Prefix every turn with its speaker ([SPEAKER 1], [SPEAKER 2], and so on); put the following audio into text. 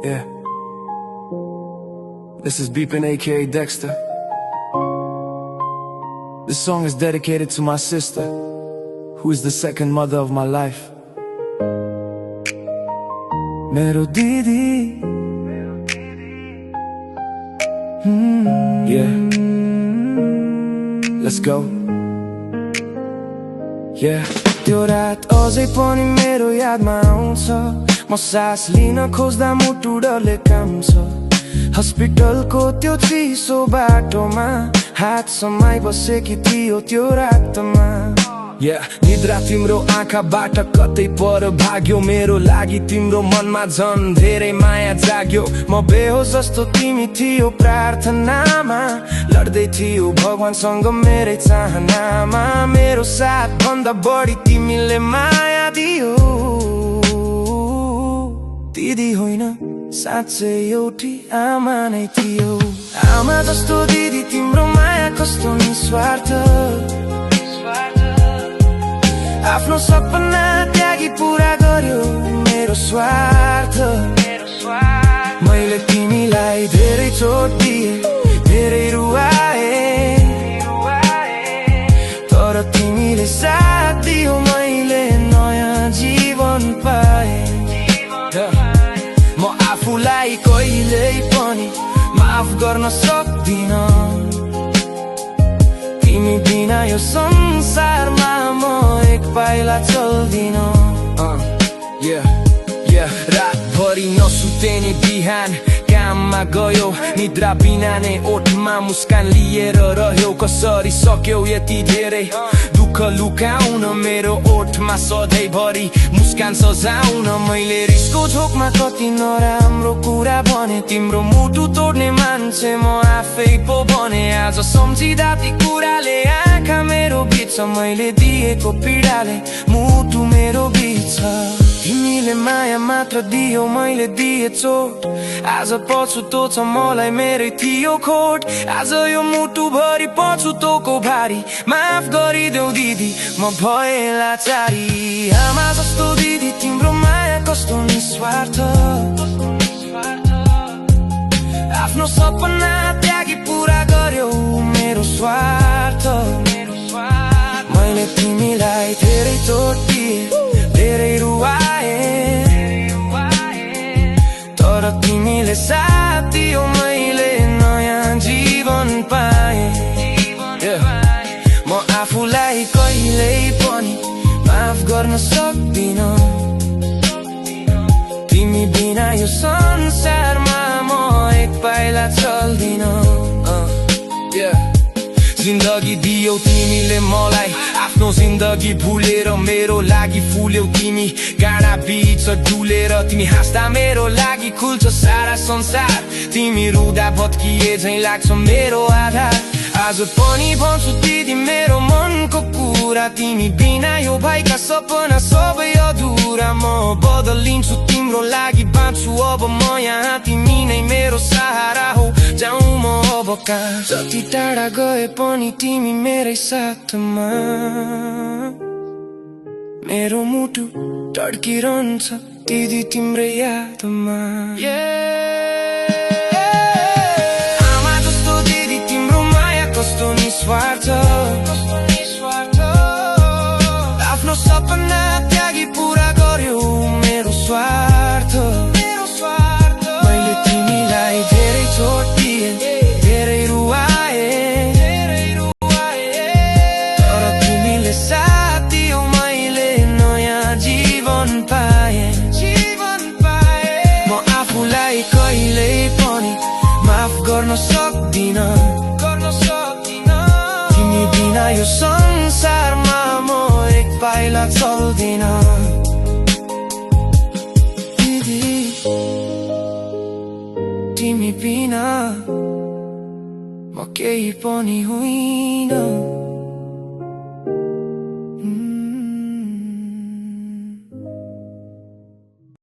[SPEAKER 1] Yeah. This is Beepin, aka Dexter. This song is dedicated to my sister, who is the second mother of my life. Mero Didi. Yeah. Let's go. Yeah. त्यो रात अझै पनि मेरो यादमा आउँछ। म सास लिन खोज्दा मुटु डरले काम्छ। हस्पिटलको त्यो चिसो बाटोमा हात समाई बसेकी थियो त्यो रातमा। निद्रा तिम्रो आँखाबाट कतै पर भाग्यो। मेरो लागि तिम्रो मनमा झन् धेरै माया जाग्यो। म बेहोस जस्तो तिमी थियो प्रार्थनामा, लड्दै थियो भगवानसँग मेरै चाहनामा। मेरो साथ भन्दा बढी तिमीले माया दियो। दिदी होइन साँच्चै एउटी आमा नै थियो। आमा जस्तो दिदी तिम्रो माया कस्तो निस्वार्थ। आफ्नो सपना त्यागी पूरा गर्यो मेरो स्वार्थ। मैले तिमीलाई धेरै चोट दिए, धेरै रुवाए, तर तिमीले साथ दियो, मैले नयाँ जीवन पाए। म आफूलाई कहिल्यै पनि माफ गर्न सक्दिन। तिमी बिना यो संसारमा म एक पाइला चल्दिन। रातभरि नसुते नि बिहान काममा गयो, निद्रा बिना नै ओठमा मुस्कान लिएर रह्यो। कसरी सक्यो यति धेरै दुःख लुकाउन मेरो ओठमा सधैँभरि मुस्कान सजाउन। मैले रिसको झोकमा कति नराम्रो कुरा भने, तिम्रो मुटु तोड्ने मान्छे म आफै पो बने। आज सम्झिँदा ती कुराले आँखा मेरो बिच, मैले दिएको पीडाले मुटु मेरो बिच। तिमीले माया मात्र दियो, मैले दिए चोट। आज पछुतो छ मलाई मेरै थियो खोट। आज यो मुटु भरि पछुतोको भारी, माफ गरिदेऊ दिदी म भए लाचारी। आमा जस्तो दिदी तिम्रो माया कस्तो निस्वार्थ। आफ्नो सपना त्यागी पूरा गर्यो मेरो स्वार्थ। मैले तिमीलाई धेरै चोट दिए, धेरै रुवाए, तर तिमीले साथ दियो, मैले नयाँ जीवन पाए। म आफूलाई कहिल्यै पनि माफ गर्न सक्दिन। तिमी बिना यो संसारमा म एक पाइला चल्दिन। जिन्दगी दियौ तिमीले मलाई, आफ्नो जिन्दगी भुलेर मेरो लागि फुल्यौ तिमी। गाडा बीच डुलेर तिमी हाँस्दा मेरो लागि खुल्छ सारा संसार। तिमी रुँदा भत्किए झैँ लाग्छ मेरो आधार। आज पनि भन्छु दिदी मेरो मनको कुरा, तिमी बिना यो भाइका सपना सबै अधुरा। म बदलिन्छु तिम्रो लागि बाँच्छु अब म यहाँ, तिमी नै मेरो सहारा हो। जाउँ म अब कहाँ, जति टाढा गए पनि तिमी मेरै साथमा। मेरो मुटु टड्किरहन्छ दिदी तिम्रै यादमा। आमा जस्तो दिदी तिम्रो माया कस्तो निस्वार्थ। आफ्नो सपना त्यागी पूरा गर्यो मेरो स्वार्थ। मैले तिमीलाई धेरै चोट दिए, धेरै रुवाए, तर तिमीले साथ दियो, मैले नयाँ जीवन पाए। म आफूलाई कहिल्यै पनि माफ गर्न सक्दिन। तिमी बिना यो संसारमा म एक पाइला चल्दिन। दिदी तिमी बिना म केही पनि होइन।